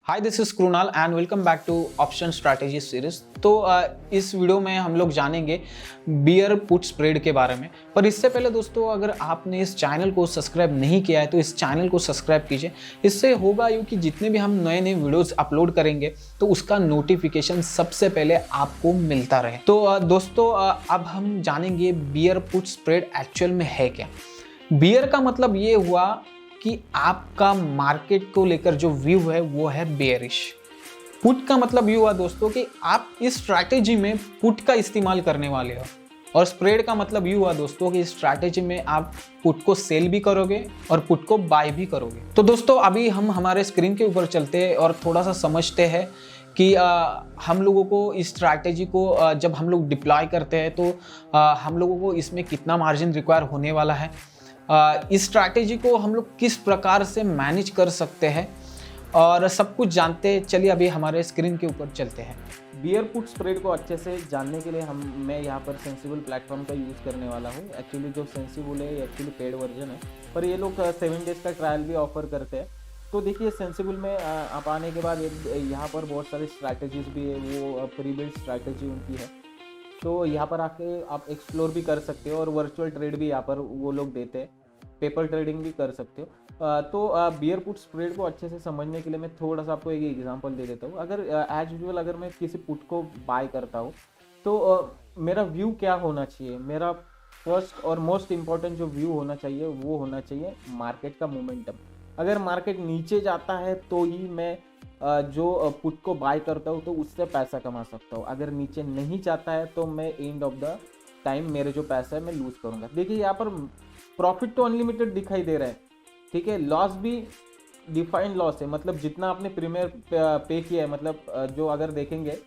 Hi this is Krunal and welcome back to option strategy series. तो इस video में हम लोग जानेंगे बियर पुट स्प्रेड के बारे में। पर इससे पहले दोस्तों, अगर आपने इस चैनल को सब्सक्राइब नहीं किया है तो इस चैनल को सब्सक्राइब कीजिए। इससे होगा यूँ कि जितने भी हम नए नए वीडियोस अपलोड करेंगे तो उसका नोटिफिकेशन सबसे पहले आपको मिलता रहे। तो दोस्तों, अब हम जानेंगे बियर पुट स्प्रेड एक्चुअल में है क्या। बियर का मतलब ये हुआ कि आपका मार्केट को लेकर जो व्यू है वो है बेयरिश। पुट का मतलब ये हुआ दोस्तों कि आप इस स्ट्रैटेजी में पुट का इस्तेमाल करने वाले हो, और स्प्रेड का मतलब ये हुआ दोस्तों कि इस स्ट्रैटेजी में आप पुट को सेल भी करोगे और पुट को बाय भी करोगे। तो दोस्तों, अभी हम हमारे स्क्रीन के ऊपर चलते हैं और थोड़ा सा समझते हैं कि हम लोगों को इस स्ट्रैटेजी को जब हम लोग डिप्लॉय करते हैं तो हम लोगों को इसमें कितना मार्जिन रिक्वायर होने वाला है, इस स्ट्रैटेजी को हम लोग किस प्रकार से मैनेज कर सकते हैं, और सब कुछ जानते हैं। चलिए अभी हमारे स्क्रीन के ऊपर चलते हैं। बियर पुट स्प्रेड को अच्छे से जानने के लिए मैं यहाँ पर सेंसिबल प्लेटफॉर्म का यूज़ करने वाला हूँ। एक्चुअली जो सेंसिबल है एक्चुअली पेड वर्जन है, पर ये लोग 7 डेज़ का ट्रायल भी ऑफर करते हैं। तो देखिए, सेंसिबल में आप आने के बाद यहाँ पर बहुत सारी स्ट्रैटेजीज भी है, वो प्री बिल्ड स्ट्रैटेजी उनकी है। तो यहाँ पर आके आप एक्सप्लोर भी कर सकते हो, और वर्चुअल ट्रेड भी यहाँ पर वो लोग देते हैं, पेपर ट्रेडिंग भी कर सकते हो। तो बियर पुट स्प्रेड को अच्छे से समझने के लिए मैं थोड़ा सा आपको एक एग्जांपल दे देता हूँ। अगर एज यूजुअल अगर मैं किसी पुट को बाय करता हूँ तो मेरा व्यू क्या होना चाहिए, मेरा फर्स्ट और मोस्ट इम्पॉर्टेंट जो व्यू होना चाहिए वो होना चाहिए मार्केट का मोमेंटम। अगर मार्केट नीचे जाता है तो ही मैं जो पुट को बाय करता हूँ तो उससे पैसा कमा सकता हूँ। अगर नीचे नहीं जाता है तो मैं एंड ऑफ द टाइम मेरे जो पैसा है मैं लूज करूँगा। देखिए, यहाँ पर प्रॉफिट तो अनलिमिटेड दिखाई दे रहा है, ठीक है। लॉस भी डिफाइंड लॉस है, मतलब जितना आपने प्रीमियर पे किया है, मतलब जो अगर देखेंगे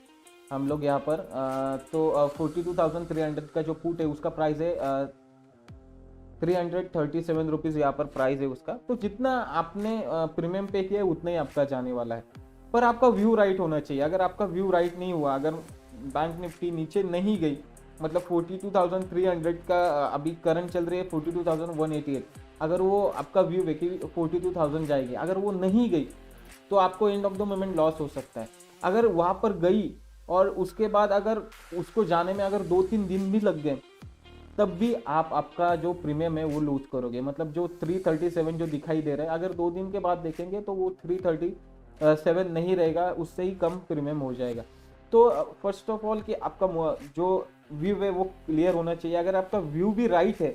हम लोग यहाँ पर तो 42,300 का जो पुट है उसका प्राइस है 337 रुपीज़ यहाँ पर प्राइस है उसका। तो जितना आपने प्रीमियम पे किया है उतना ही आपका जाने वाला है, पर आपका व्यू राइट होना चाहिए। अगर आपका व्यू राइट नहीं हुआ, अगर बैंक निफ्टी नीचे नहीं गई, मतलब 42,300 का अभी करंट चल रही है 42,188, अगर वो आपका व्यू है कि 42,000 जाएगी, अगर वो नहीं गई तो आपको end of the moment loss हो सकता है। अगर वहाँ पर गई और उसके बाद अगर उसको जाने में अगर 2-3 दिन भी लग गए तब भी आपका जो प्रीमियम है वो लूज करोगे। मतलब जो 337 जो दिखाई दे रहा है, अगर 2 दिन के बाद देखेंगे तो वो 337 नहीं रहेगा, उससे ही कम प्रीमियम हो जाएगा। तो फर्स्ट ऑफ ऑल कि आपका जो व्यू है वो क्लियर होना चाहिए। अगर आपका व्यू भी राइट है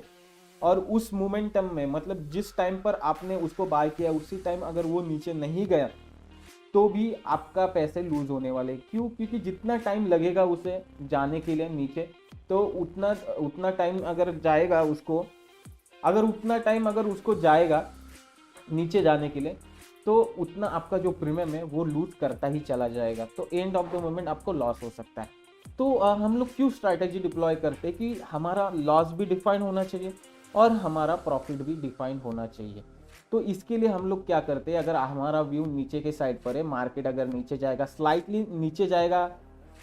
और उस मोमेंटम में, मतलब जिस टाइम पर आपने उसको बाय किया उसी टाइम अगर वो नीचे नहीं गया तो भी आपका पैसे लूज होने वाले। क्यों? क्योंकि जितना टाइम लगेगा उसे जाने के लिए नीचे, तो उतना टाइम अगर जाएगा उसको, अगर उतना टाइम अगर उसको जाएगा नीचे जाने के लिए, तो उतना आपका जो प्रीमियम है वो लूज करता ही चला जाएगा। तो एंड ऑफ द मोमेंट आपको लॉस हो सकता है। तो हम लोग क्यों स्ट्रैटेजी डिप्लॉय करते हैं कि हमारा लॉस भी डिफाइन होना चाहिए और हमारा प्रॉफिट भी डिफाइन होना चाहिए। तो इसके लिए हम लोग क्या करते हैं, अगर हमारा व्यू नीचे के साइड पर है, मार्केट अगर नीचे जाएगा, स्लाइटली नीचे जाएगा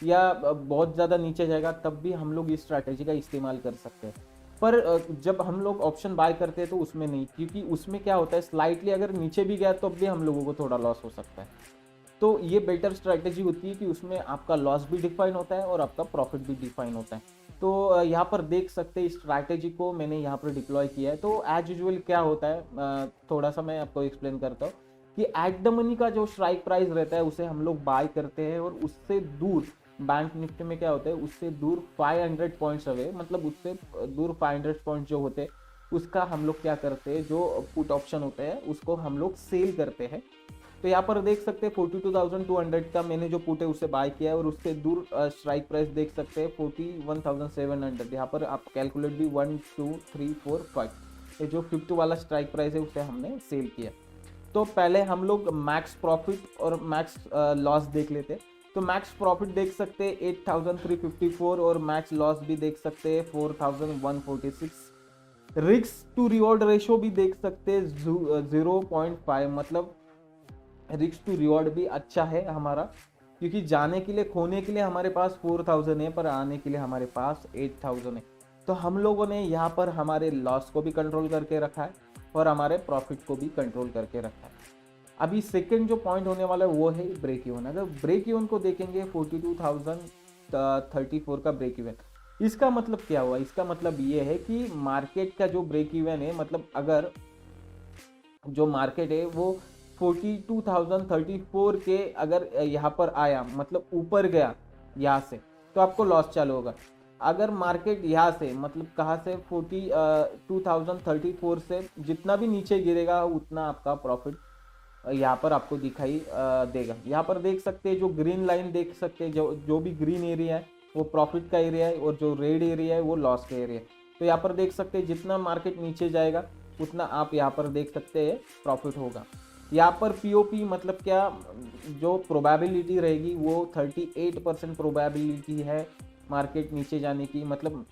या बहुत ज़्यादा नीचे जाएगा, तब भी हम लोग इस स्ट्रैटेजी का इस्तेमाल कर सकते हैं। पर जब हम लोग ऑप्शन बाय करते हैं तो उसमें नहीं, क्योंकि उसमें क्या होता है, स्लाइटली अगर नीचे भी गया तो भी हम लोगों को थोड़ा लॉस हो सकता है। तो ये बेटर स्ट्रैटेजी होती है कि उसमें आपका लॉस भी डिफाइन होता है और आपका प्रॉफिट भी डिफाइन होता है। तो यहाँ पर देख सकते हैं, इस स्ट्रैटेजी को मैंने यहाँ पर डिप्लॉय किया है। तो एज यूजुअल क्या होता है, थोड़ा सा मैं आपको एक्सप्लेन करता हूँ कि एट द मनी का जो स्ट्राइक प्राइस रहता है उसे हम लोग बाय करते हैं, और उससे दूर बैंक निफ्टी में क्या होता है, उससे दूर 500 पॉइंट्स अवे, मतलब उससे दूर 500 पॉइंट जो होते हैं उसका हम लोग क्या करते हैं, जो पुट ऑप्शन होते हैं उसको हम लोग सेल करते हैं। तो यहाँ पर देख सकते हैं 42,200 का मैंने जो पुट है उससे बाय किया है, और उससे दूर स्ट्राइक प्राइस देख सकते हैं 41,700। यहाँ पर आप कैलकुलेट भी 1 2 3 4 5, ये जो 5th वाला स्ट्राइक प्राइस है उसे हमने सेल किया। तो पहले हम लोग मैक्स प्रॉफिट और मैक्स लॉस देख लेते हैं। तो मैक्स प्रॉफिट देख सकते हैं 8,354, और मैक्स लॉस भी देख सकते हैं 4,146। रिस्क टू रिवॉर्ड रेशो भी देख सकते हैं 0.5, मतलब रिस्क टू रिवॉर्ड भी अच्छा है हमारा, क्योंकि जाने के लिए, खोने के लिए हमारे पास 4,000 है, पर आने के लिए हमारे पास 8,000 है। तो हम लोगों ने यहाँ पर हमारे लॉस को भी कंट्रोल करके रखा है और हमारे प्रॉफिट को भी कंट्रोल करके रखा है। अभी सेकंड जो पॉइंट होने वाला है वो है ब्रेक इवन। अगर ब्रेक इवन को देखेंगे 42,034 का ब्रेक इवन, इसका मतलब क्या हुआ? इसका मतलब ये है कि मार्केट का जो ब्रेक इवन है, मतलब अगर जो मार्केट है वो 42,034 के अगर यहाँ पर आया, मतलब ऊपर गया यहाँ से, तो आपको लॉस चालू होगा। अगर मार्केट यहाँ से, मतलब कहाँ से, 42,034 से जितना भी नीचे गिरेगा उतना आपका प्रॉफिट यहाँ पर आपको दिखाई देगा। यहाँ पर देख सकते हैं, जो ग्रीन लाइन देख सकते हैं, जो भी ग्रीन एरिया है वो प्रॉफिट का एरिया है, और जो रेड एरिया है वो लॉस का एरिया है। तो यहाँ पर देख सकते हैं जितना मार्केट नीचे जाएगा उतना आप यहाँ पर देख सकते हैं प्रॉफिट होगा। यहाँ पर पीओपी मतलब क्या, जो प्रोबेबिलिटी रहेगी वो 38% प्रोबेबिलिटी है मार्केट नीचे जाने की, मतलब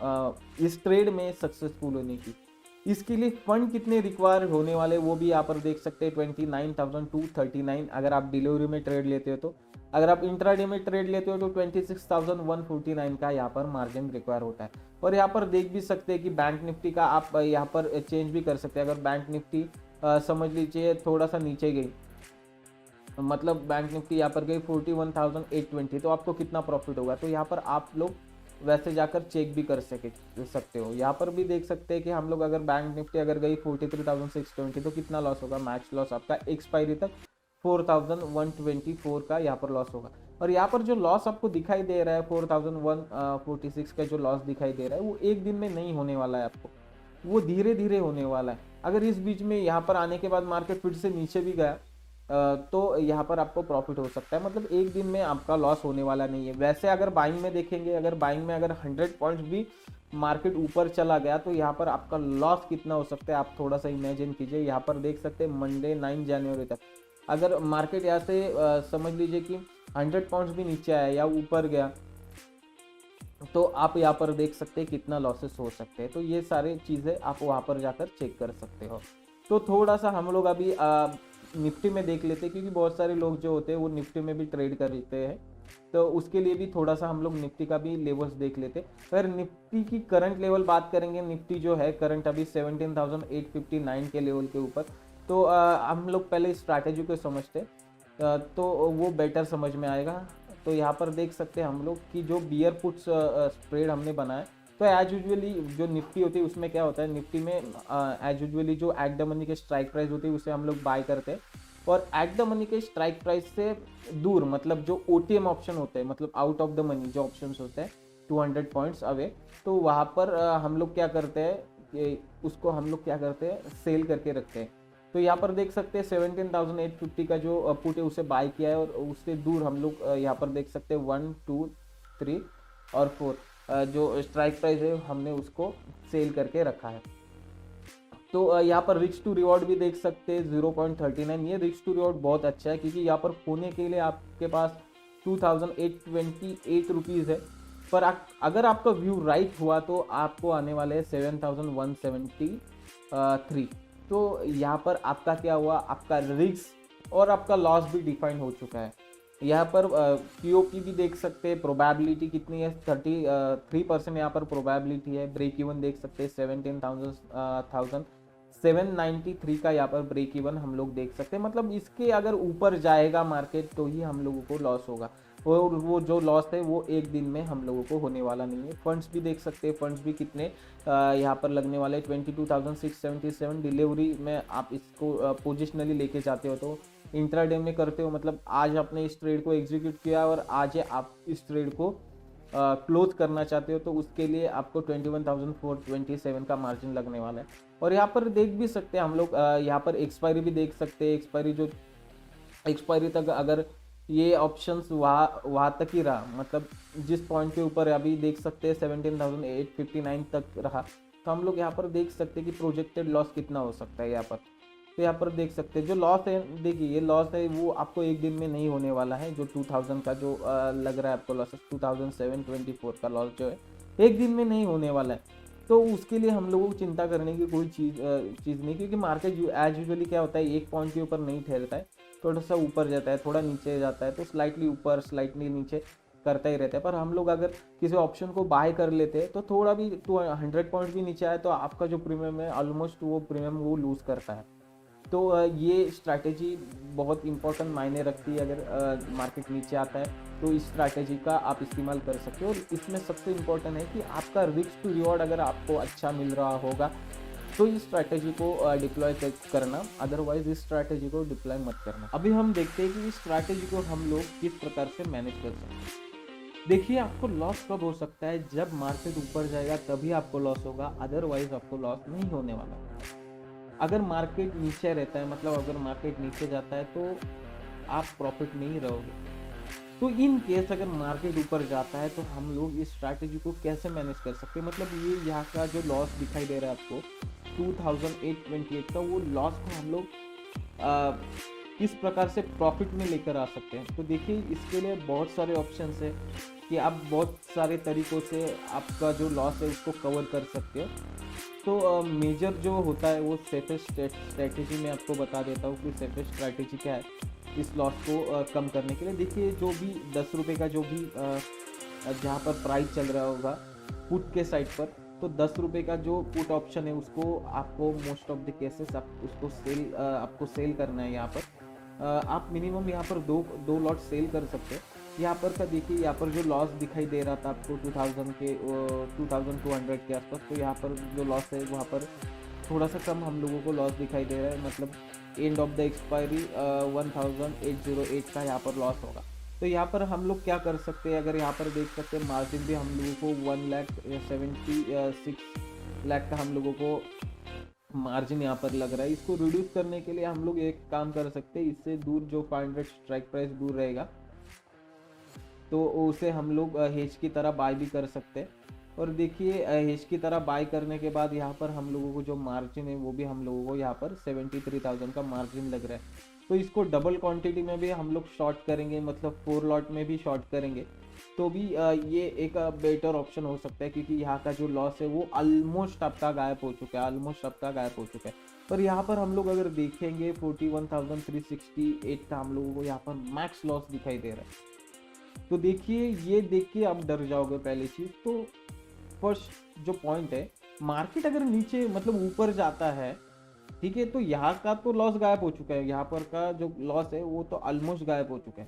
इस ट्रेड में सक्सेसफुल होने की। इसके लिए फंड कितने रिक्वायर होने वाले वो भी यहाँ पर देख सकते हैं, 29,239 अगर आप डिलीवरी में ट्रेड लेते हो तो। अगर आप इंट्राडे में ट्रेड लेते हो तो 26,149 का यहाँ पर मार्जिन रिक्वायर होता है। और यहाँ पर देख भी सकते हैं कि बैंक निफ्टी का आप यहाँ पर चेंज भी कर सकते हैं। अगर बैंक निफ्टी समझ लीजिए थोड़ा सा नीचे गई, मतलब बैंक निफ्टी यहाँ पर गई 41,820, तो आपको कितना प्रॉफिट होगा? तो यहाँ पर आप लोग वैसे जाकर चेक भी कर सकते हो। यहाँ पर भी देख सकते हैं कि हम लोग अगर बैंक निफ्टी अगर गई 43,620 तो कितना लॉस होगा? मैक्स लॉस आपका एक्सपायरी तक 4,124 का यहाँ पर लॉस होगा। और यहाँ पर जो लॉस आपको दिखाई दे रहा है 4,146 का जो लॉस दिखाई दे रहा है वो एक दिन में नहीं होने वाला है, आपको वो धीरे धीरे होने वाला है। अगर इस बीच में यहाँ पर आने के बाद मार्केट फिर से नीचे भी गया तो यहाँ पर आपको प्रॉफिट हो सकता है, मतलब एक दिन में आपका लॉस होने वाला नहीं है। वैसे अगर बाइंग में देखेंगे, अगर बाइंग में अगर 100 पॉइंट्स भी मार्केट ऊपर चला गया तो यहाँ पर आपका लॉस कितना हो सकता है आप थोड़ा सा इमेजिन कीजिए। यहाँ पर देख सकते हैं मंडे 9 जनवरी तक अगर मार्केट यहाँ से समझ लीजिए कि 100 पॉइंट्स भी नीचे आया या ऊपर गया तो आप यहाँ पर देख सकते हैं कितना लॉसेस हो सकते हैं। तो ये सारी चीज़ें आप वहाँ पर जाकर चेक कर सकते हो। तो थोड़ा सा हम लोग अभी निफ्टी में देख लेते हैं, क्योंकि बहुत सारे लोग जो होते हैं वो निफ्टी में भी ट्रेड कर लेते हैं, तो उसके लिए भी थोड़ा सा हम लोग निफ्टी का भी लेवल्स देख लेते हैं। अगर निफ्टी की करंट लेवल बात करेंगे, निफ्टी जो है करंट अभी 17,859 के लेवल के ऊपर। तो हम लोग पहले स्ट्रैटेजी को समझते तो वो बेटर समझ में आएगा। तो यहाँ पर देख सकते हैं हम लोग कि जो बियर पुट्स स्प्रेड हमने बनाया, तो एज यूजुअली जो निफ्टी होती है उसमें क्या होता है, निफ्टी में एज यूजुअली जो एट द मनी के स्ट्राइक प्राइस होती है उसे हम लोग बाय करते हैं, और एट द मनी के स्ट्राइक प्राइस से दूर, मतलब जो ओटीएम ऑप्शन होते हैं, मतलब आउट ऑफ द मनी जो ऑप्शंस होते हैं 200 पॉइंट्स अवे, तो वहाँ पर हम लोग क्या करते हैं कि उसको हम लोग क्या करते हैं, सेल करके रखते हैं। तो यहाँ पर देख सकते हैं 17,850 का जो पुट है उसे बाय किया है, और उससे दूर हम लोग यहाँ पर देख सकते हैं 1, 2, 3 और 4 जो स्ट्राइक प्राइस है हमने उसको सेल करके रखा है। तो यहाँ पर रिच टू रिवॉर्ड भी देख सकते हैं 0.39। ये रिच टू रिवॉर्ड बहुत अच्छा है, क्योंकि यहाँ पर होने के लिए आपके पास 2,828 रुपीज़ है, पर अगर आपका व्यू राइट हुआ तो आपको आने वाले हैं 7,173। तो यहाँ पर आपका क्या हुआ, आपका रिस्क और आपका लॉस भी डिफाइन हो चुका है। यहाँ पर पीओपी भी देख सकते हैं, प्रोबेबिलिटी कितनी है, 33% यहाँ पर प्रोबेबिलिटी है। ब्रेक इवन देख सकते हैं 17,793 का यहाँ पर ब्रेक इवन हम लोग देख सकते हैं, मतलब इसके अगर ऊपर जाएगा मार्केट तो ही हम लोगों को लॉस होगा, और वो जो लॉस है वो एक दिन में हम लोगों को होने वाला नहीं है। फंड्स भी देख सकते हैं, फंड्स भी कितने यहाँ पर लगने वाले 22,677। डिलीवरी में आप इसको पोजिशनली लेके जाते हो तो इंट्राडे में करते हो, मतलब आज आपने इस ट्रेड को एग्जीक्यूट किया और आज आप इस ट्रेड को क्लोज करना चाहते हो, तो उसके लिए आपको 21,427 का मार्जिन लगने वाला है। और यहाँ पर देख भी सकते हैं हम लोग, यहाँ पर एक्सपायरी भी देख सकते हैं। एक्सपायरी तक अगर ये ऑप्शंस वहाँ तक ही रहा, मतलब जिस पॉइंट के ऊपर अभी देख सकते हैं 17,859 तक रहा, तो हम लोग यहाँ पर देख सकते हैं कि प्रोजेक्टेड लॉस कितना हो सकता है यहाँ पर। तो यहाँ पर देख सकते हैं जो लॉस है, देखिए ये लॉस है वो आपको एक दिन में नहीं होने वाला है। जो 2000 का जो लग रहा है आपको लॉस, 2,724 का लॉस जो है एक दिन में नहीं होने वाला है। तो उसके लिए हम लोगों को चिंता करने की कोई चीज़ नहीं, क्योंकि मार्केट एज यूजुअली क्या होता है, एक पॉइंट के ऊपर नहीं ठहरता है, थोड़ा सा ऊपर जाता है, थोड़ा नीचे जाता है, तो स्लाइटली ऊपर स्लाइटली नीचे करता ही रहता है। पर हम लोग अगर किसी ऑप्शन को बाय कर लेते हैं तो थोड़ा भी 100 पॉइंट भी नीचे आए तो आपका जो प्रीमियम है ऑलमोस्ट वो प्रीमियम वो लूज़ करता है। तो ये स्ट्रैटेजी बहुत इंपॉर्टेंट मायने रखती है। अगर मार्केट नीचे आता है तो इस स्ट्रैटेजी का आप इस्तेमाल कर सकते हो। और इसमें सबसे इम्पोर्टेंट है कि आपका रिस्क टू रिवॉर्ड अगर आपको अच्छा मिल रहा होगा तो इस स्ट्रैटेजी को डिप्लॉय करना, अदरवाइज इस स्ट्रैटेजी को डिप्लॉय मत करना। अभी हम देखते हैं कि इस स्ट्रैटेजी को हम लोग किस प्रकार से मैनेज कर सकते हैं। देखिए, आपको लॉस कब हो सकता है, जब मार्केट ऊपर जाएगा तभी आपको लॉस होगा, अदरवाइज आपको लॉस नहीं होने वाला। अगर मार्केट नीचे रहता है, मतलब अगर मार्केट नीचे जाता है तो आप प्रॉफिट में ही रहोगे। तो इन केस अगर मार्केट ऊपर जाता है तो हम लोग इस स्ट्रैटेजी को कैसे मैनेज कर सकते हैं। मतलब ये यहाँ का जो लॉस दिखाई दे रहा है आपको 2828 का, वो लॉस को हम लोग किस प्रकार से प्रॉफिट में लेकर आ सकते हैं। तो देखिए, इसके लिए बहुत सारे ऑप्शंस है कि आप बहुत सारे तरीक़ों से आपका जो लॉस है उसको कवर कर सकते हो। तो मेजर जो होता है वो सेफेस्ट स्ट्रैटेजी मैं आपको बता देता हूँ कि सेफेस्ट स्ट्रैटेजी क्या है इस लॉस को कम करने के लिए। देखिए, जो भी 10 रुपये का जो भी जहाँ पर प्राइस चल रहा होगा पुट के साइड पर, तो 10 रुपये का जो पुट ऑप्शन है उसको आपको मोस्ट ऑफ द केसेस आप उसको आपको सेल करना है। यहाँ पर आप मिनिमम यहाँ पर दो लॉट सेल कर सकते हो। यहाँ पर का देखिए, यहाँ पर जो लॉस दिखाई दे रहा था आपको 2200 के आसपास, तो यहाँ पर जो लॉस है वहाँ पर थोड़ा सा कम हम लोगों को लॉस दिखाई दे रहा है। मतलब एंड ऑफ द एक्सपायरी 1808 का यहाँ पर लॉस होगा। तो यहाँ पर हम लोग क्या कर सकते हैं, अगर यहाँ पर देख सकते हैं मार्जिन भी हम लोगों को 1,76 लाख का हम लोगों को मार्जिन यहाँ पर लग रहा है। इसको रिड्यूस करने के लिए हम लोग एक काम कर सकते हैं, इससे दूर जो 500 स्ट्राइक प्राइस दूर रहेगा तो उसे हम लोग हेज की तरह बाय भी कर सकते हैं। और देखिए, हेज की तरह बाय करने के बाद यहाँ पर हम लोगों को जो मार्जिन है वो भी हम लोगों को यहाँ पर 73,000 का मार्जिन लग रहा है। तो इसको डबल क्वांटिटी में भी हम लोग शॉर्ट करेंगे, मतलब 4 लॉट में भी शॉर्ट करेंगे तो भी ये एक बेटर ऑप्शन हो सकता है, क्योंकि यहाँ का जो लॉस है वो ऑलमोस्ट आपका गायब हो चुका है। पर यहाँ पर हम लोग अगर देखेंगे 41,368 का हम लोगों को यहाँ पर मैक्स लॉस दिखाई दे रहा है। तो देखिए, ये देख के आप डर जाओगे पहली चीज़। तो फर्स्ट जो पॉइंट है, मार्केट अगर नीचे मतलब ऊपर जाता है, ठीक है, तो यहाँ का तो लॉस गायब हो चुका है, यहाँ पर का जो लॉस है वो तो ऑलमोस्ट गायब हो चुका है।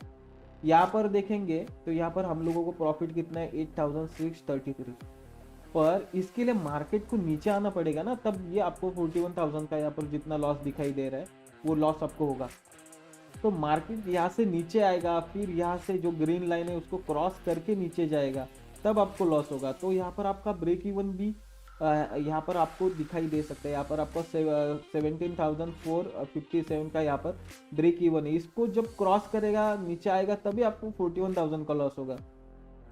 यहाँ पर देखेंगे तो यहाँ पर हम लोगों को प्रॉफिट कितना है 8,633, पर इसके लिए मार्केट को नीचे आना पड़ेगा ना, तब ये आपको 41,000 का यहाँ पर जितना लॉस दिखाई दे रहा है वो लॉस आपको होगा। तो मार्केट यहाँ से नीचे आएगा, फिर यहाँ से जो ग्रीन लाइन है उसको क्रॉस करके नीचे जाएगा, तब आपको लॉस होगा। तो यहाँ पर आपका ब्रेक इवन भी यहाँ पर आपको दिखाई दे सकता है। यहाँ पर आपका 17,457 का यहाँ पर ब्रेक इवन है। इसको जब क्रॉस करेगा नीचे आएगा तभी आपको 41,000 का लॉस होगा।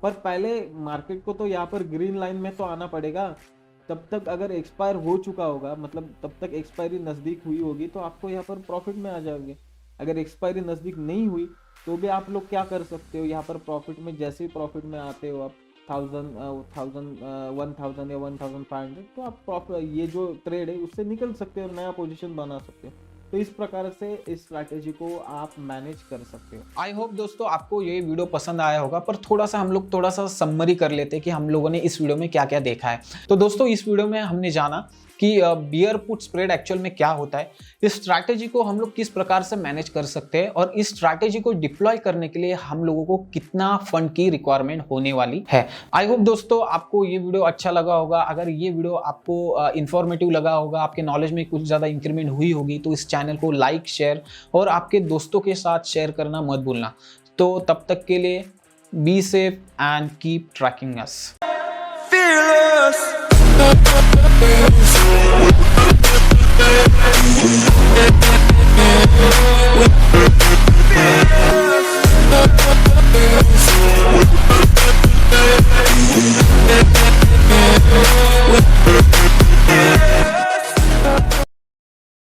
पर पहले मार्केट को तो यहाँ पर ग्रीन लाइन में तो आना पड़ेगा, तब तक अगर एक्सपायर हो चुका होगा, मतलब तब तक एक्सपायरी नज़दीक हुई होगी तो आपको यहाँ पर प्रॉफिट में आ जाओगे। अगर एक्सपायरी नज़दीक नहीं हुई तो भी आप लोग क्या कर सकते हो, यहाँ पर प्रॉफिट में जैसे ही प्रॉफिट में आते हो आप 1,000 या 1,500, तो आप ये जो ट्रेड है उससे निकल सकते हो और नया पोजीशन बना सकते हो। तो इस प्रकार से इस स्ट्रैटेजी को आप मैनेज कर सकते हो। आई होप दोस्तों आपको ये वीडियो पसंद आया होगा, पर हम लोग थोड़ा सा समरी कर लेते हैं कि हम लोगों ने इस वीडियो में क्या क्या देखा है। तो दोस्तों, इस वीडियो में हमने जाना कि बियर पुट स्प्रेड एक्चुअल में क्या होता है, इस स्ट्रैटेजी को हम लोग किस प्रकार से मैनेज कर सकते हैं और इस स्ट्रैटेजी को डिप्लॉय करने के लिए हम लोगों को कितना फंड की रिक्वायरमेंट होने वाली है। आई होप दोस्तों आपको ये वीडियो अच्छा लगा होगा। अगर ये वीडियो आपको इंफॉर्मेटिव लगा होगा, आपके नॉलेज में कुछ ज़्यादा इंक्रीमेंट हुई होगी, तो इस चैनल को लाइक, शेयर और आपके दोस्तों के साथ शेयर करना मत भूलना। तो तब तक के लिए be safe and keep trekking us. Fearless.